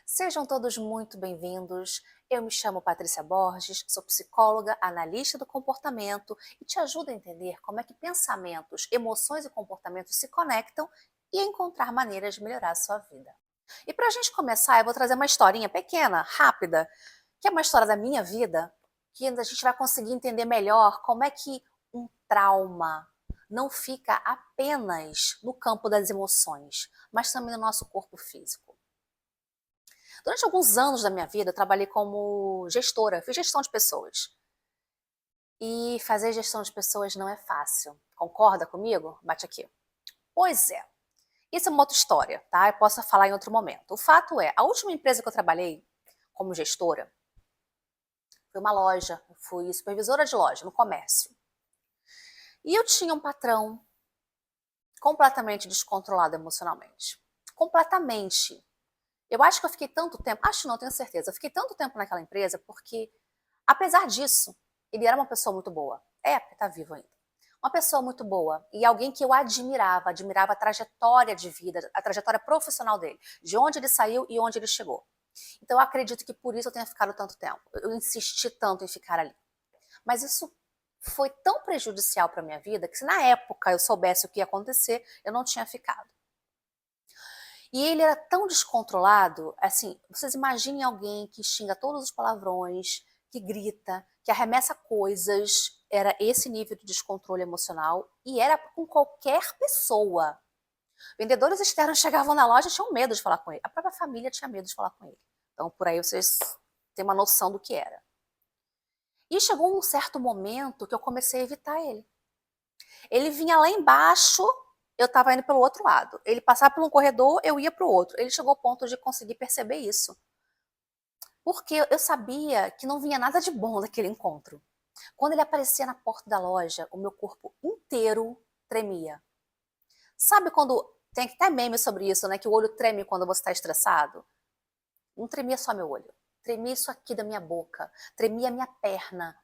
Sejam todos muito bem-vindos. Eu me chamo Patrícia Borges, sou psicóloga, analista do comportamento e te ajudo a entender como é que pensamentos, emoções e comportamentos se conectam e a encontrar maneiras de melhorar a sua vida. E para a gente começar, eu vou trazer uma historinha pequena, rápida, que é uma história da minha vida, que a gente vai conseguir entender melhor como é que um trauma não fica apenas no campo das emoções, mas também no nosso corpo físico. Durante alguns anos da minha vida, eu trabalhei como gestora, fiz gestão de pessoas. E fazer gestão de pessoas não é fácil. Concorda comigo? Bate aqui. Pois é. Isso é uma outra história, tá? Eu posso falar em outro momento. O fato é, a última empresa que eu trabalhei como gestora foi uma loja. Eu fui supervisora de loja, no comércio. E eu tinha um patrão completamente descontrolado emocionalmente. Completamente. Eu acho que eu fiquei tanto tempo, acho não, tenho certeza, eu fiquei tanto tempo naquela empresa porque, apesar disso, ele era uma pessoa muito boa. É, porque tá vivo ainda. Uma pessoa muito boa e alguém que eu admirava a trajetória de vida, a trajetória profissional dele, de onde ele saiu e onde ele chegou. Então eu acredito que por isso eu tenha ficado tanto tempo. Eu insisti tanto em ficar ali. Mas isso foi tão prejudicial para minha vida que se na época eu soubesse o que ia acontecer, eu não tinha ficado. E ele era tão descontrolado, assim, vocês imaginem alguém que xinga todos os palavrões, que grita, que arremessa coisas, era esse nível de descontrole emocional e era com qualquer pessoa. Vendedores externos chegavam na loja e tinham medo de falar com ele. A própria família tinha medo de falar com ele. Então, por aí vocês têm uma noção do que era. E chegou um certo momento que eu comecei a evitar ele. Ele vinha lá embaixo, eu estava indo pelo outro lado. Ele passava por um corredor, eu ia para o outro. Ele chegou ao ponto de conseguir perceber isso. Porque eu sabia que não vinha nada de bom daquele encontro. Quando ele aparecia na porta da loja, o meu corpo inteiro tremia. Sabe quando tem até meme sobre isso, né? Que o olho treme quando você está estressado? Não tremia só meu olho. Tremia isso aqui da minha boca. Tremia a minha perna.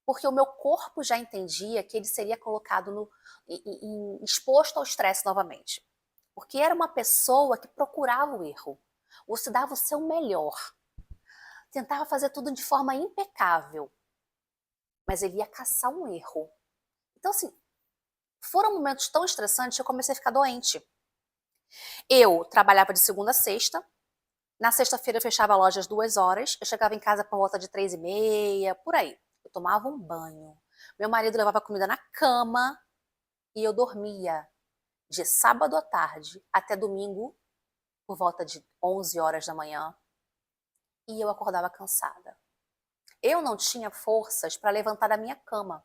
Porque o meu corpo já entendia que ele seria colocado exposto ao estresse novamente. Porque era uma pessoa que procurava o erro. Você dava o seu melhor. Tentava fazer tudo de forma impecável. Mas ele ia caçar um erro. Então, assim, foram momentos tão estressantes que eu comecei a ficar doente. Eu trabalhava de segunda a sexta. Na sexta-feira eu fechava a loja às 2 horas. Eu chegava em casa por volta de 3h30, por aí. Eu tomava um banho. Meu marido levava comida na cama e eu dormia de sábado à tarde até domingo por volta de 11 horas da manhã e eu acordava cansada. Eu não tinha forças para levantar da minha cama.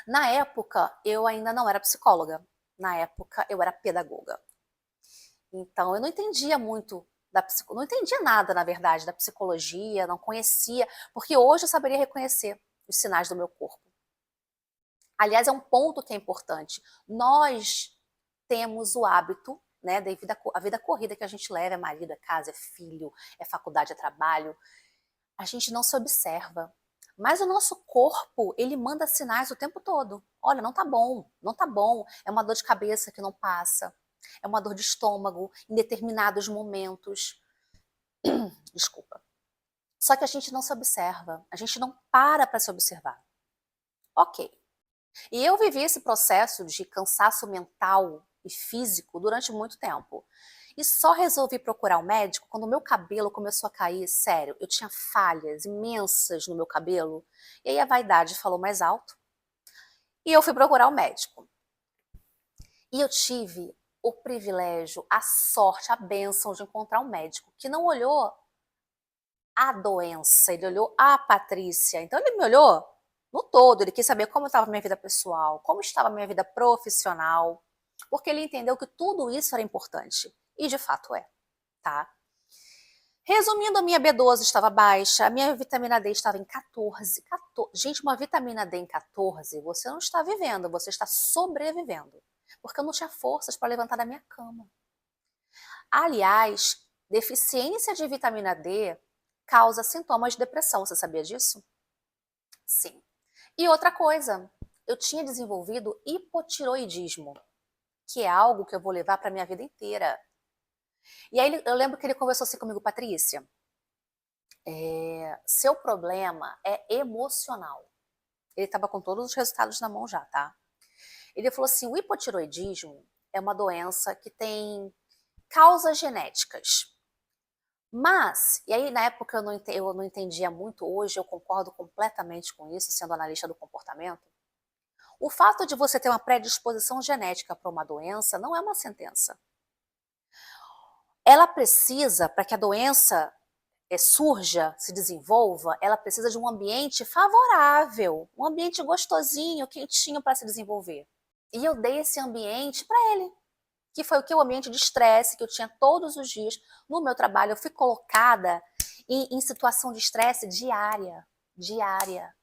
Na época, eu ainda não era psicóloga. Na época, eu era pedagoga. Então, eu não entendia muito não entendia nada, na verdade, da psicologia, não conhecia, porque hoje eu saberia reconhecer os sinais do meu corpo. Aliás, é um ponto que é importante. Nós temos o hábito, né, devido à vida corrida que a gente leva, é marido, é casa, é filho, é faculdade, é trabalho, a gente não se observa. Mas o nosso corpo, ele manda sinais o tempo todo. Olha, não tá bom, não tá bom. É uma dor de cabeça que não passa. É uma dor de estômago em determinados momentos. Desculpa. Só que a gente não se observa. A gente não para se observar. Ok. E eu vivi esse processo de cansaço mental e físico durante muito tempo. E só resolvi procurar um médico quando o meu cabelo começou a cair, sério, eu tinha falhas imensas no meu cabelo. E aí a vaidade falou mais alto. E eu fui procurar o médico. E eu tive o privilégio, a sorte, a bênção de encontrar um médico que não olhou a doença, ele olhou a Patrícia. Então ele me olhou no todo, ele quis saber como estava a minha vida pessoal, como estava a minha vida profissional, porque ele entendeu que tudo isso era importante. E de fato é, tá? Resumindo, a minha B12 estava baixa, a minha vitamina D estava em 14. Gente, uma vitamina D em 14, você não está vivendo, você está sobrevivendo. Porque eu não tinha forças para levantar da minha cama. Aliás, deficiência de vitamina D causa sintomas de depressão, você sabia disso? Sim. E outra coisa, eu tinha desenvolvido hipotiroidismo, que é algo que eu vou levar para minha vida inteira. E aí eu lembro que ele conversou assim comigo: Patrícia, seu problema é emocional. Ele estava com todos os resultados na mão já, tá? Ele falou assim: o hipotiroidismo é uma doença que tem causas genéticas. Mas, e aí na época eu não entendia muito, hoje eu concordo completamente com isso, sendo analista do comportamento. O fato de você ter uma predisposição genética para uma doença não é uma sentença. Ela precisa, para que a doença surja, se desenvolva, ela precisa de um ambiente favorável, um ambiente gostosinho, quentinho para se desenvolver. E eu dei esse ambiente para ele, que foi o que? O ambiente de estresse que eu tinha todos os dias no meu trabalho. Eu fui colocada em situação de estresse diária, diária.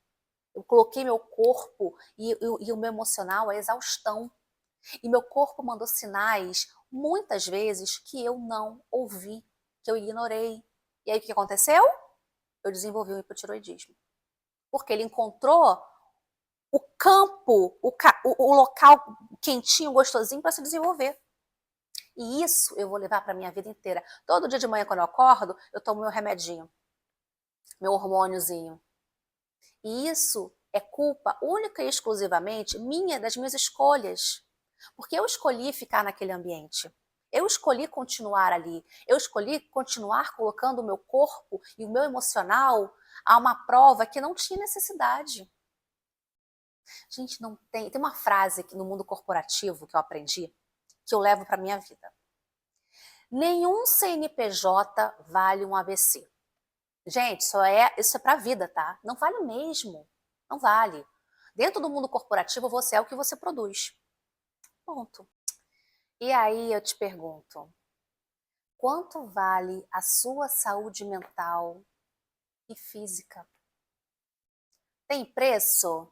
Eu coloquei meu corpo e o meu emocional à exaustão. E meu corpo mandou sinais, muitas vezes, que eu não ouvi, que eu ignorei. E aí o que aconteceu? Eu desenvolvi um hipotiroidismo. Porque ele encontrou o campo, o local quentinho, gostosinho para se desenvolver. E isso eu vou levar para minha vida inteira. Todo dia de manhã, quando eu acordo, eu tomo meu remedinho, meu hormôniozinho. E isso é culpa única e exclusivamente minha, das minhas escolhas. Porque eu escolhi ficar naquele ambiente. Eu escolhi continuar ali. Eu escolhi continuar colocando o meu corpo e o meu emocional a uma prova que não tinha necessidade. Gente, não tem. Tem uma frase no mundo corporativo que eu aprendi, que eu levo para minha vida. Nenhum CNPJ vale um AVC. Gente, isso é para a vida, tá? Não vale mesmo. Não vale. Dentro do mundo corporativo, você é o que você produz. Ponto. E aí eu te pergunto, quanto vale a sua saúde mental e física? Tem preço?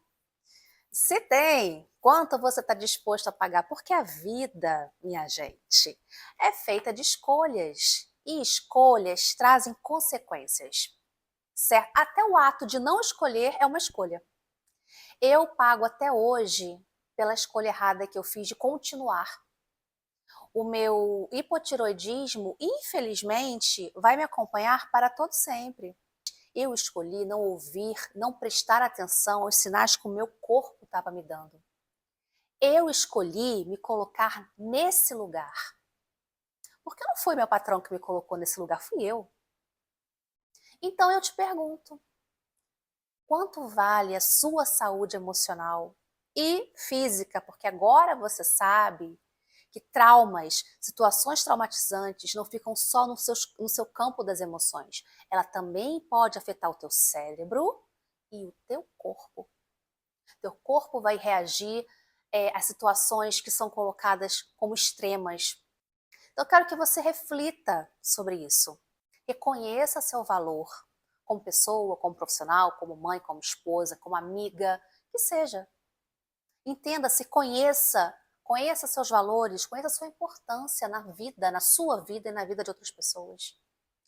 Se tem, quanto você está disposto a pagar? Porque a vida, minha gente, é feita de escolhas. E escolhas trazem consequências. Certo? Até o ato de não escolher é uma escolha. Eu pago até hoje pela escolha errada que eu fiz de continuar. O meu hipotiroidismo, infelizmente, vai me acompanhar para todo sempre. Eu escolhi não ouvir, não prestar atenção aos sinais que o meu corpo estava me dando. Eu escolhi me colocar nesse lugar. Porque não foi meu patrão que me colocou nesse lugar, fui eu. Então eu te pergunto, quanto vale a sua saúde emocional e física? Porque agora você sabe que traumas, situações traumatizantes não ficam só no seu campo das emoções. Ela também pode afetar o teu cérebro e o teu corpo. Teu corpo vai reagir a situações que são colocadas como extremas. Então eu quero que você reflita sobre isso. Reconheça seu valor como pessoa, como profissional, como mãe, como esposa, como amiga, que seja. Entenda-se, conheça seus valores, conheça sua importância na vida, na sua vida e na vida de outras pessoas.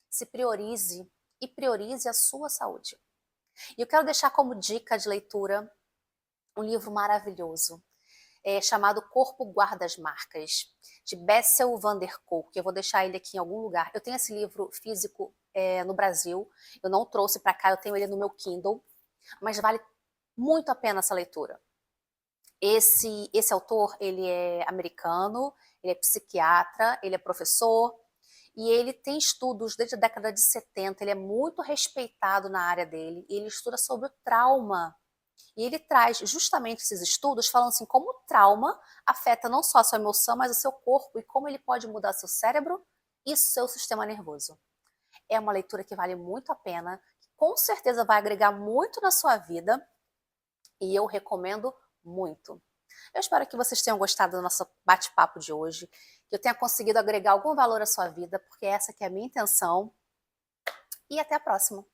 Se priorize e priorize a sua saúde. E eu quero deixar como dica de leitura um livro maravilhoso, chamado Corpo Guarda as Marcas, de Bessel van der Kolk. Eu vou deixar ele aqui em algum lugar. Eu tenho esse livro físico no Brasil, eu não trouxe para cá, eu tenho ele no meu Kindle, mas vale muito a pena essa leitura. Esse autor, ele é americano, ele é psiquiatra, ele é professor, e ele tem estudos desde a década de 70, ele é muito respeitado na área dele, e ele estuda sobre o trauma. E ele traz justamente esses estudos falando assim, como o trauma afeta não só a sua emoção, mas o seu corpo, e como ele pode mudar seu cérebro e seu sistema nervoso. É uma leitura que vale muito a pena, que com certeza vai agregar muito na sua vida, e eu recomendo muito. Eu espero que vocês tenham gostado do nosso bate-papo de hoje, que eu tenha conseguido agregar algum valor à sua vida, porque essa que é a minha intenção. E até a próxima!